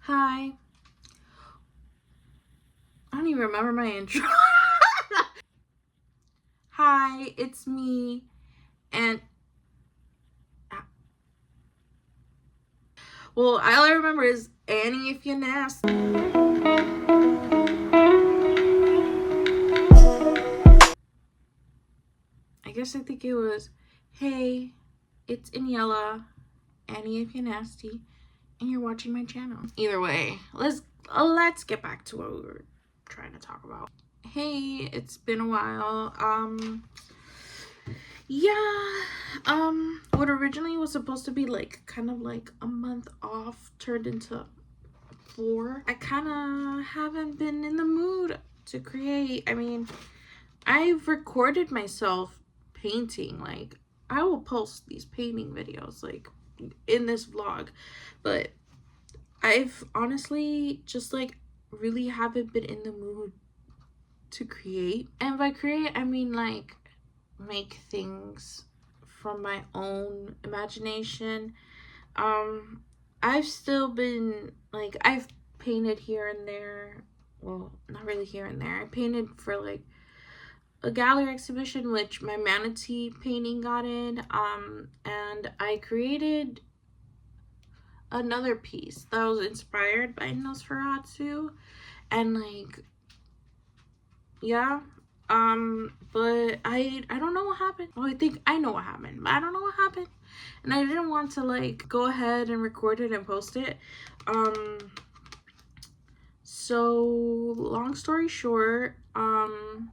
Hi. I don't even remember my intro. Hi, it's me. And well, all I remember is Annie if you're nasty. I think it was, hey, it's Aniela, Annie if you're nasty, and you're watching my channel. Either way, let's get back to what we were trying to talk about. Hey, it's been a while. What originally was supposed to be like kind of like a month off turned into 4. I kind of haven't been in the mood to create. I mean, I've recorded myself painting. Like, I will post these painting videos like in this vlog, but I've honestly just like really haven't been in the mood to create. And by create, I mean like make things from my own imagination. I've still been like, I've painted here and there. Well, not really here and there. I painted for like a gallery exhibition which my manatee painting got in, and I created another piece that was inspired by Nosferatu, and like, yeah, but I don't know what happened. Well, I think I know what happened, but I don't know what happened, and I didn't want to like go ahead and record it and post it. So long story short,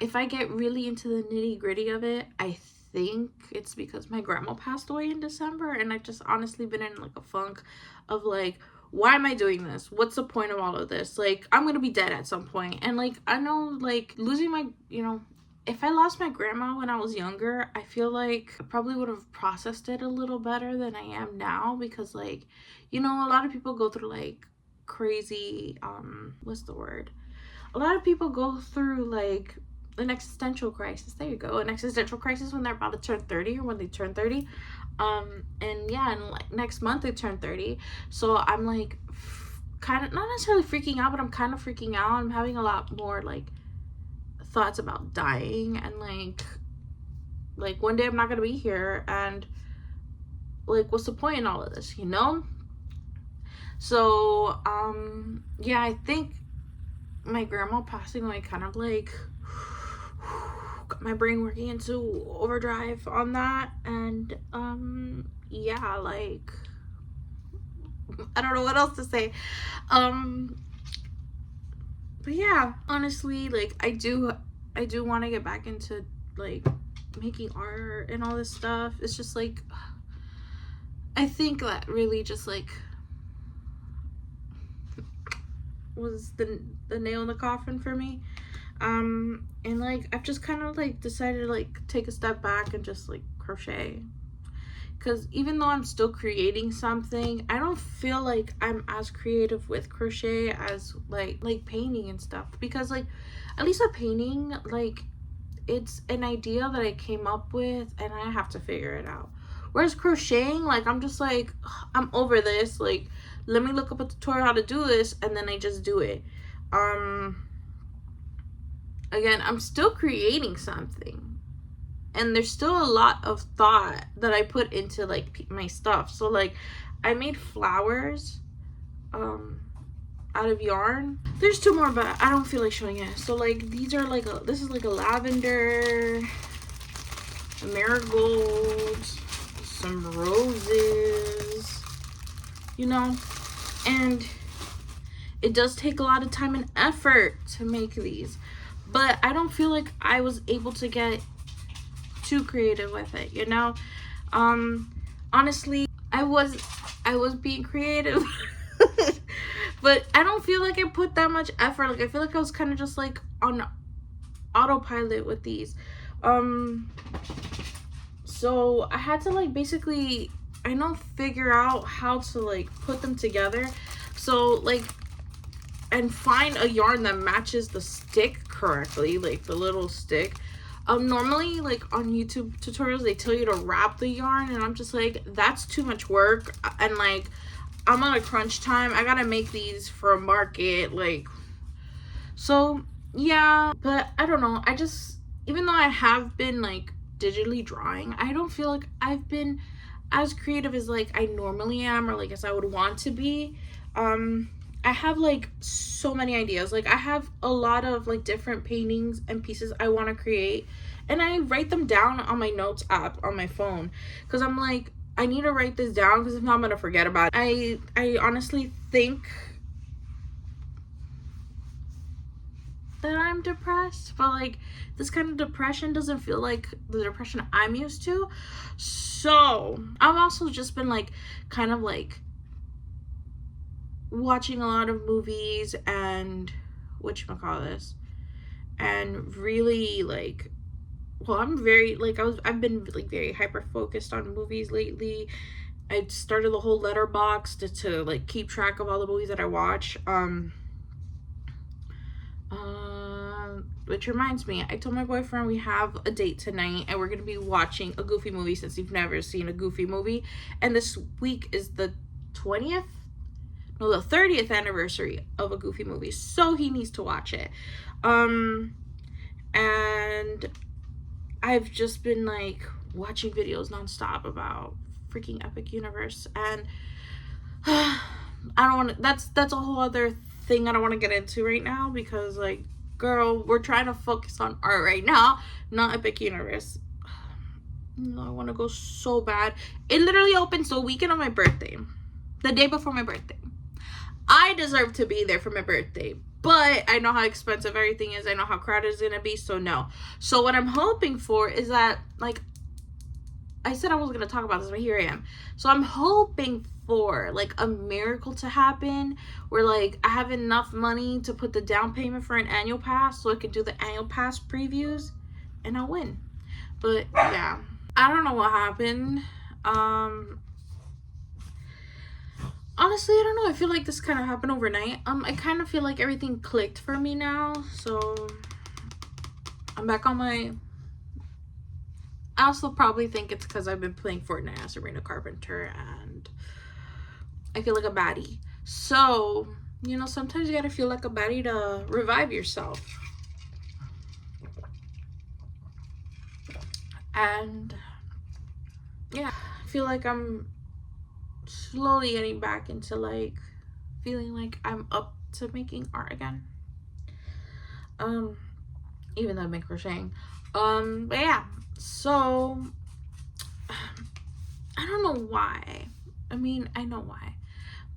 if I get really into the nitty-gritty of it, I think it's because my grandma passed away in December, and I've just honestly been in like a funk of like, why am I doing this? What's the point of all of this? Like, I'm gonna be dead at some point. And like, I know like losing my, if I lost my grandma when I was younger, I feel like I probably would have processed it a little better than I am now, because like, a lot of people go through like crazy, what's the word? A lot of people go through like an existential crisis. There you go. An existential crisis when they're about to turn 30 or when they turn 30. And yeah, and like next month they turn 30. So I'm like kind of not necessarily freaking out, but I'm kind of freaking out. I'm having a lot more like thoughts about dying, and like one day I'm not gonna be here, and like what's the point in all of this, So yeah, I think my grandma passing away kind of like got my brain working into overdrive on that. And yeah, like I don't know what else to say. But yeah, honestly, like I do want to get back into like making art and all this stuff. It's just like, I think that really just like was the nail in the coffin for me. And like I've just kind of like decided to like take a step back and just like crochet, because even though I'm still creating something, I don't feel like I'm as creative with crochet as like painting and stuff, because like at least with painting, like it's an idea that I came up with and I have to figure it out. Whereas crocheting, like I'm just like, I'm over this, like let me look up a tutorial how to do this, and then I just do it. Again, I'm still creating something, and there's still a lot of thought that I put into like my stuff. So like I made flowers out of yarn. There's 2 more, but I don't feel like showing it. So like these are like this is like a lavender, a marigold, some roses, and it does take a lot of time and effort to make these, but I don't feel like I was able to get too creative with it, honestly, I was being creative but I don't feel like I put that much effort. Like I feel like I was kind of just like on autopilot with these. So I had to like basically, figure out how to like put them together, so like, and find a yarn that matches the stick correctly, like the little stick. Normally like on YouTube tutorials they tell you to wrap the yarn, and I'm just like, that's too much work, and like I'm on a crunch time. I gotta make these for a market, like, so yeah. But I don't know, I just, even though I have been like digitally drawing, I don't feel like I've been as creative as like I normally am, or like as I would want to be. I have like so many ideas. Like I have a lot of like different paintings and pieces I want to create, and I write them down on my notes app on my phone, because I'm like, I need to write this down, because if not, I'm gonna forget about it. I honestly think that I'm depressed, but like this kind of depression doesn't feel like the depression I'm used to. So I've also just been like kind of like watching a lot of movies and whatchamacallit, and really like, well, I'm very like, I've been like very hyper focused on movies lately. I started the whole letterbox to like keep track of all the movies that I watch. Which reminds me, I told my boyfriend we have a date tonight and we're gonna be watching a Goofy movie, since you've never seen a Goofy movie. And this week is the 20th, no, the 30th anniversary of a Goofy movie, so he needs to watch it. And I've just been like watching videos nonstop about freaking Epic Universe, and I don't want to, that's a whole other thing I don't want to get into right now, because like, girl, we're trying to focus on art right now, not Epic Universe. No, I want to go so bad. It literally opens the weekend of my birthday, the day before my birthday. I deserve to be there for my birthday, but I know how expensive everything is. I know how crowded it's gonna be, so no. So what I'm hoping for is that, like, I said I was gonna talk about this, but here I am. So I'm hoping for like a miracle to happen, where like I have enough money to put the down payment for an annual pass, so I can do the annual pass previews, and I'll win. But yeah, I don't know what happened. Honestly, I don't know. I feel like this kind of happened overnight. I kind of feel like everything clicked for me now, so I'm back on my. I also probably think it's because I've been playing Fortnite as Sabrina Carpenter, and I feel like a baddie. So, you know, sometimes you gotta feel like a baddie to revive yourself. And yeah, I feel like I'm slowly getting back into like feeling like I'm up to making art again. Even though I've been crocheting. But yeah, so I don't know why. I mean, I know why,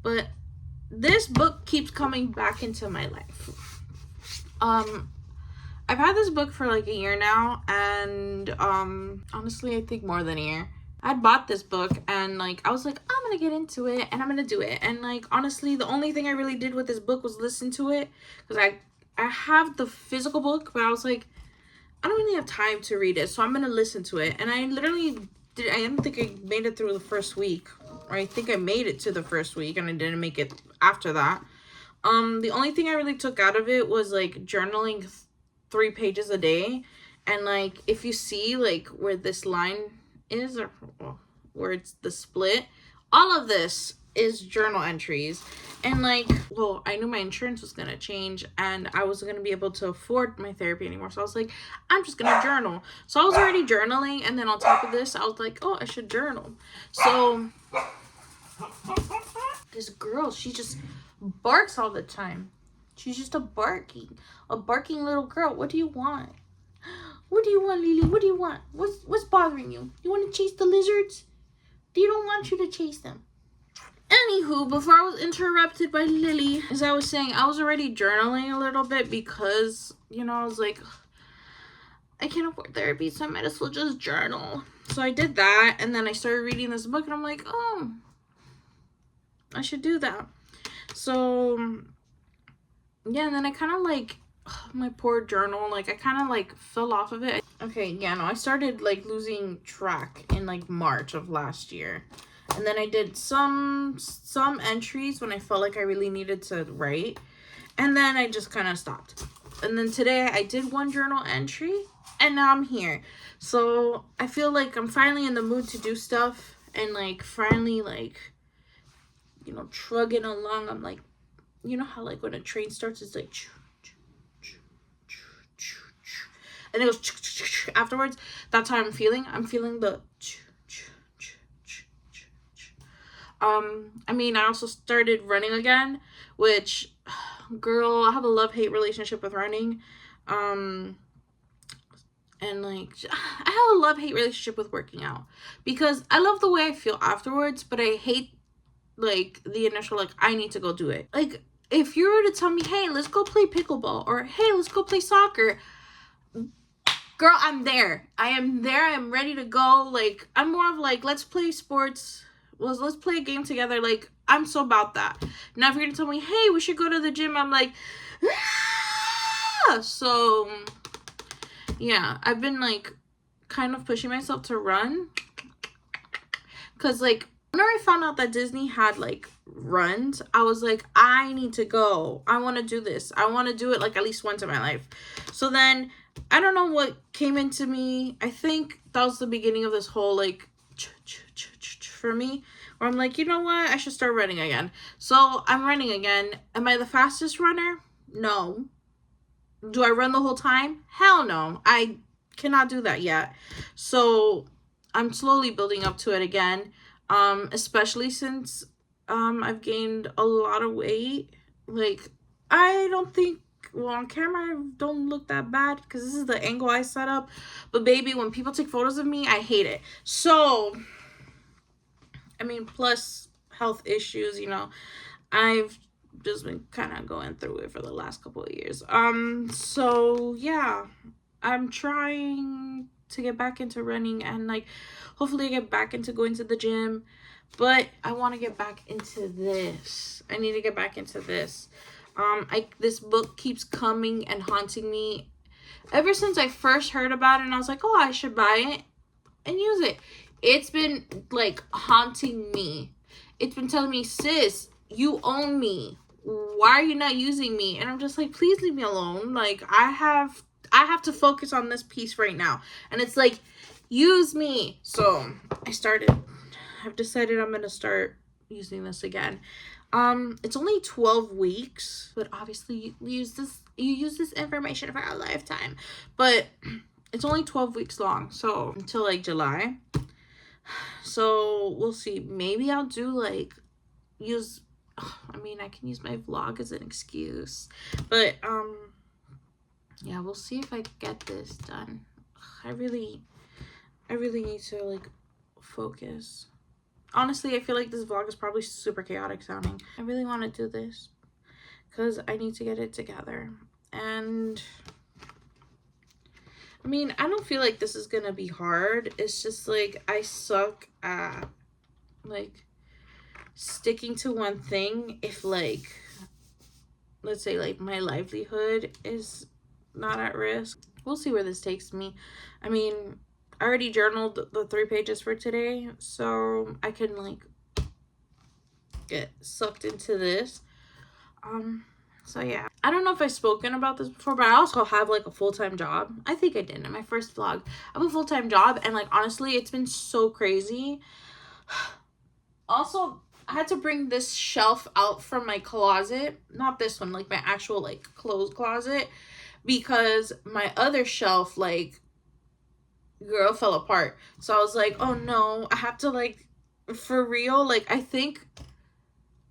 but this book keeps coming back into my life. I've had this book for like a year now, and honestly, I think more than a year. I bought this book and like I was like, I'm gonna get into it and I'm gonna do it. And like honestly, the only thing I really did with this book was listen to it, because I have the physical book, but I was like, I don't really have time to read it, so I'm gonna listen to it. And I literally did. I don't think I made it through the first week, or I think I made it to the first week and I didn't make it after that. The only thing I really took out of it was like journaling 3 pages a day. And like if you see like where this line is, or where it's the split, all of this is journal entries. And like, well, I knew my insurance was gonna change and I wasn't gonna be able to afford my therapy anymore, so I was like, I'm just gonna journal. So I was already journaling, and then on top of this I was like, oh, I should journal. So this girl, she just barks all the time. She's just a barking little girl. What do you want? What do you want, Lily? What do you want? What's bothering you? You want to chase the lizards? They don't want you to chase them. Anywho, before I was interrupted by Lily, as I was saying, I was already journaling a little bit because, you know, I was like, I can't afford therapy, so I might as well just journal. So I did that, and then I started reading this book, and I'm like, oh, I should do that. So, yeah, and then I kind of like, my poor journal, like I kind of like fell off of it. Okay, yeah, no, I started like losing track in like March of last year. And then I did some entries when I felt like I really needed to write. And then I just kind of stopped. And then today I did one journal entry, and now I'm here. So I feel like I'm finally in the mood to do stuff, and like finally like you know, trugging along. I'm like, you know how like when a train starts, it's like, and it goes afterwards. That's how I'm feeling. I'm feeling the. I mean, I also started running again, which, girl, I have a love-hate relationship with running. And like, I have a love-hate relationship with working out, because I love the way I feel afterwards, but I hate like the initial, like, I need to go do it. Like, if you were to tell me, hey, let's go play pickleball, or hey, let's go play soccer, girl, I'm there. I am there. I'm ready to go. Like, I'm more of like, let's play sports. Let's play a game together. Like, I'm so about that. Now, if you're gonna tell me, hey, we should go to the gym, I'm like, ah! So yeah, I've been like kind of pushing myself to run, because like whenever I found out that Disney had like runs, I was like, I need to go. I want to do this. I want to do it like at least once in my life. So then I don't know what came into me. I think that was the beginning of this whole like for me, where I'm like, you know what, I should start running again. So I'm running again. Am I the fastest runner? No. Do I run the whole time? Hell no. I cannot do that yet. So I'm slowly building up to it again. Especially since I've gained a lot of weight. Like, I don't think, well, on camera I don't look that bad, because this is the angle I set up. But baby, when people take photos of me, I hate it. So, I mean, plus health issues, you know, I've just been kind of going through it for the last couple of years. So yeah, I'm trying to get back into running, and like hopefully get back into going to the gym. But I want to get back into this. I need to get back into this. This book keeps coming and haunting me ever since I first heard about it, and I was like, oh, I should buy it and use it. It's been like haunting me. It's been telling me, sis, you own me. Why are you not using me? And I'm just like, please leave me alone. Like, I have to focus on this piece right now. And it's like, use me. So I've decided I'm gonna start using this again. It's only 12 weeks, but obviously you use this information for a lifetime. But it's only 12 weeks long, so until like July. So we'll see. Maybe I'll do like I can use my vlog as an excuse, but yeah, we'll see if I get this done. I really need to like focus. Honestly, I feel like this vlog is probably super chaotic sounding. I really want to do this because I need to get it together. And I mean, I don't feel like this is gonna be hard. It's just like I suck at like sticking to one thing if like, let's say like my livelihood is not at risk. We'll see where this takes me. I mean, I already journaled the 3 pages for today, so I can like get sucked into this. So yeah, I don't know if I've spoken about this before, but I also have like a full-time job. I think I did in my first vlog. I have a full-time job, and like honestly, it's been so crazy. Also, I had to bring this shelf out from my closet, not this one, like my actual like clothes closet, because my other shelf, like, girl, fell apart. So I was like, oh no, I have to like, for real, like,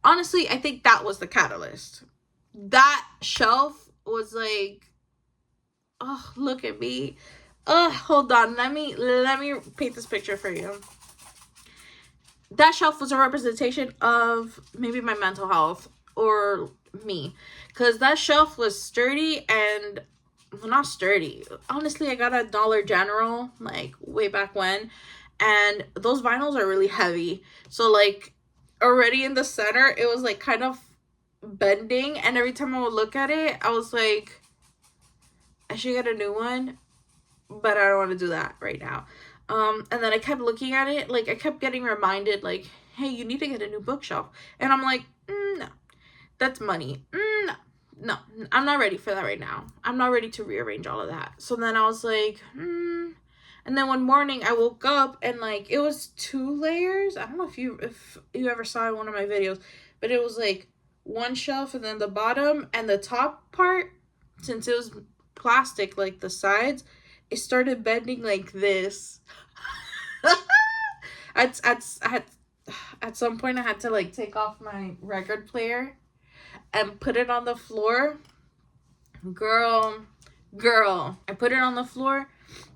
honestly, I think that was the catalyst. That shelf was like, oh, look at me. Hold on, let me paint this picture for you. That shelf was a representation of maybe my mental health or me, because that shelf was sturdy and, well, not sturdy. Honestly, I got a Dollar General like way back when, and those vinyls are really heavy. So like already in the center, it was like kind of bending, and every time I would look at it, I was like, I should get a new one, but I don't want to do that right now. And then I kept looking at it, like I kept getting reminded, like, hey, you need to get a new bookshelf. And I'm like, no, that's money. No, I'm not ready for that right now. I'm not ready to rearrange all of that. So then I was like, and then one morning I woke up and like it was 2 layers. I don't know if you ever saw one of my videos, but it was like one shelf, and then the bottom and the top part, since it was plastic, like the sides, it started bending like this. At some point I had to like take off my record player and put it on the floor. Girl, I put it on the floor,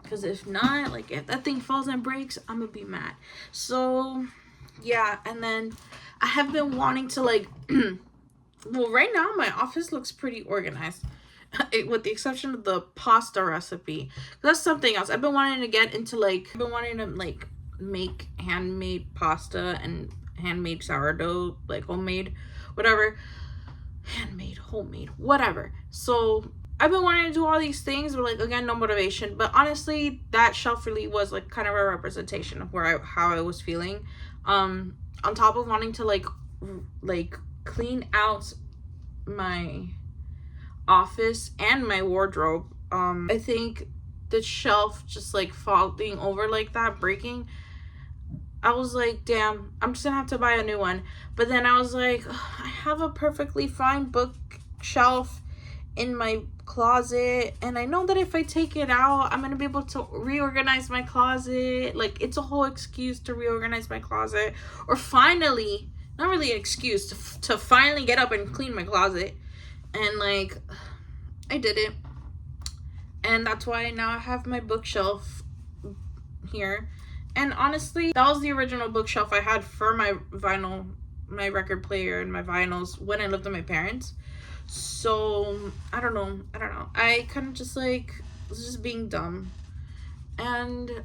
because if not, like, if that thing falls and breaks, I'm gonna be mad. So yeah, and then I have been wanting to like well, right now my office looks pretty organized. With the exception of the pasta recipe. That's something else. I've been wanting to get into like make handmade pasta and handmade sourdough, like homemade, whatever. Handmade, homemade, whatever. So I've been wanting to do all these things, but like, again, no motivation. But honestly, that shelf really was like kind of a representation of how I was feeling. On top of wanting to like clean out my office and my wardrobe. I think the shelf just like falling over like that, breaking, I was like, damn, I'm just gonna have to buy a new one. But then I was like, I have a perfectly fine bookshelf in my closet, and I know that if I take it out, I'm gonna be able to reorganize my closet. Like, it's a whole excuse to reorganize my closet, or finally, not really an excuse, to finally get up and clean my closet. And like, I did it, and that's why now I have my bookshelf here. And honestly, that was the original bookshelf I had for my record player and my vinyls when I lived with my parents. So I don't know. I kind of just like was just being dumb. And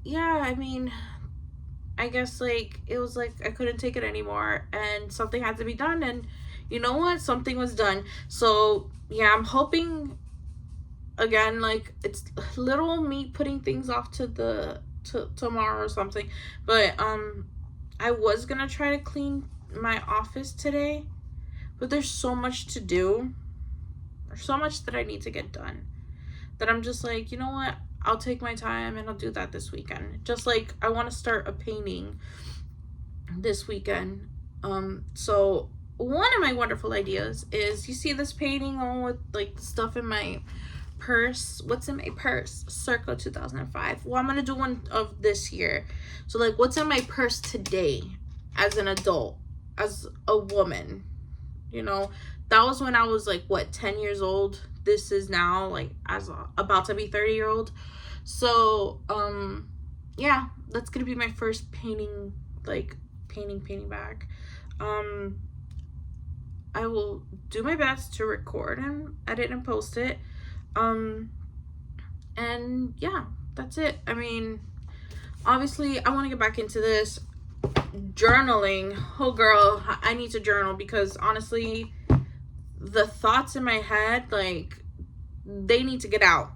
yeah, I mean, I guess like it was like I couldn't take it anymore, and something had to be done, and you know what? Something was done. So yeah, I'm hoping, again, like, it's little me putting things off to tomorrow or something, but I was gonna try to clean my office today, but there's so much to do. There's so much that I need to get done that I'm just like, you know what? I'll take my time and I'll do that this weekend. Just like I want to start a painting this weekend. So one of my wonderful ideas is, you see this painting on with like stuff in my purse. What's in my purse? Circa 2005. Well, I'm gonna do one of this year. So like, what's in my purse today as an adult, as a woman? You know, that was when I was like, what, 10 years old. This is now like as about to be 30-year-old. So yeah, that's gonna be my first painting, like painting bag. I will do my best to record and edit and post it. And yeah, that's it. I mean, obviously I want to get back into this journaling. Oh girl, I need to journal, because honestly, the thoughts in my head, like, they need to get out.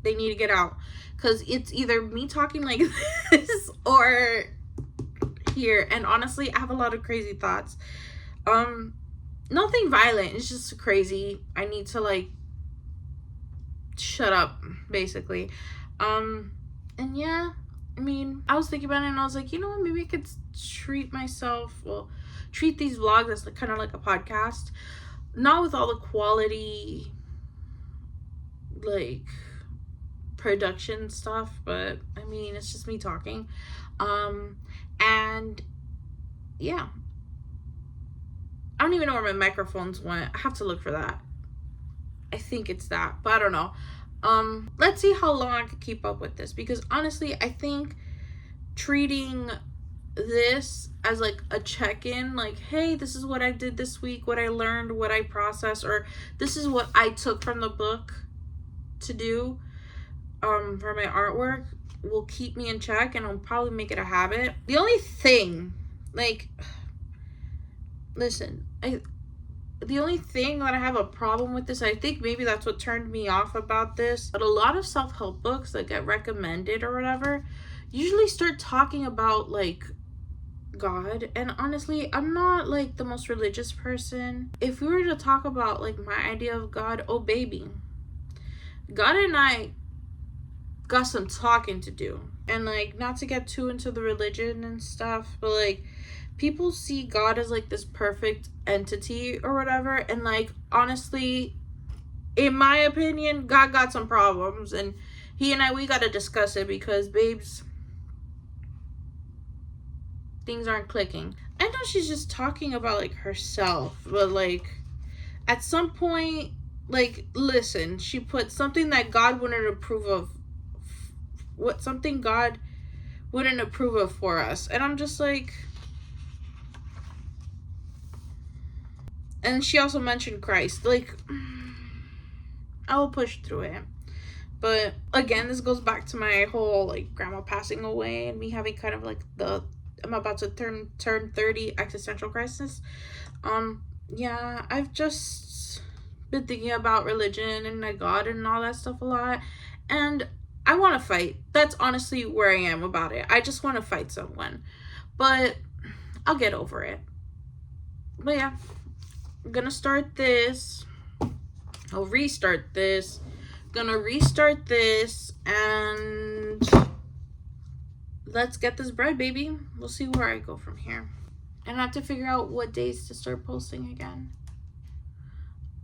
They need to get out, because it's either me talking like this or here. And honestly, I have a lot of crazy thoughts. Nothing violent, it's just crazy. I need to like shut up, basically. And yeah, I mean, I was thinking about it, and I was like, you know what, maybe I could treat these vlogs as like, kind of like a podcast, not with all the quality like production stuff, but I mean, it's just me talking. And yeah, I don't even know where my microphones went. I have to look for that. I think it's that, but I don't know. Let's see how long I could keep up with this, because honestly, I think treating this as like a check-in, like, hey, this is what I did this week, what I learned, what I processed, or this is what I took from the book to do for my artwork, will keep me in check, and I'll probably make it a habit. The only thing, like, listen, the only thing that I have a problem with this, I think maybe that's what turned me off about this, but a lot of self-help books that get recommended or whatever usually start talking about like God. And honestly, I'm not like the most religious person. If we were to talk about like my idea of God, oh baby, God and I got some talking to do. And like, not to get too into the religion and stuff, but like, people see God as like this perfect entity or whatever, and like honestly, in my opinion, God got some problems, and he and we gotta discuss it, because babes, things aren't clicking. I know she's just talking about like herself, but like at some point, like, listen, she put something that God wouldn't approve of, what something God wouldn't approve of for us, and I'm just like. And she also mentioned Christ. Like, I will push through it. But again, this goes back to my whole like grandma passing away and me having kind of like the I'm about to turn 30 existential crisis. Yeah, I've just been thinking about religion and like God and all that stuff a lot. And I want to fight. That's honestly where I am about it. I just want to fight someone. But I'll get over it. But yeah, I'm gonna start this. I'll restart this. Gonna restart this, and let's get this bread, baby. We'll see where I go from here. And I have to figure out what days to start posting again.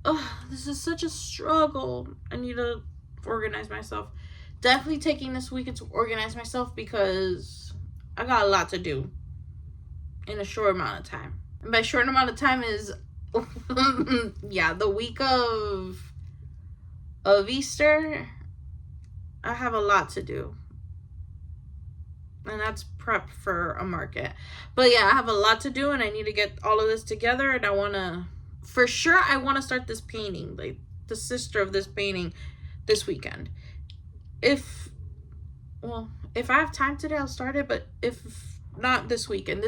Ugh, this is such a struggle. I need to organize myself. Definitely taking this weekend to organize myself, because I got a lot to do in a short amount of time. And by short amount of time is yeah, the week of Easter. I have a lot to do, and that's prep for a market. But yeah, I have a lot to do, and I need to get all of this together, and I want to start this painting, like the sister of this painting, this weekend. If I have time today, I'll start it, but if not, this weekend.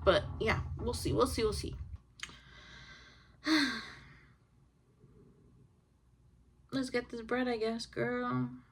But yeah, we'll see. Let's get this bread, I guess, girl.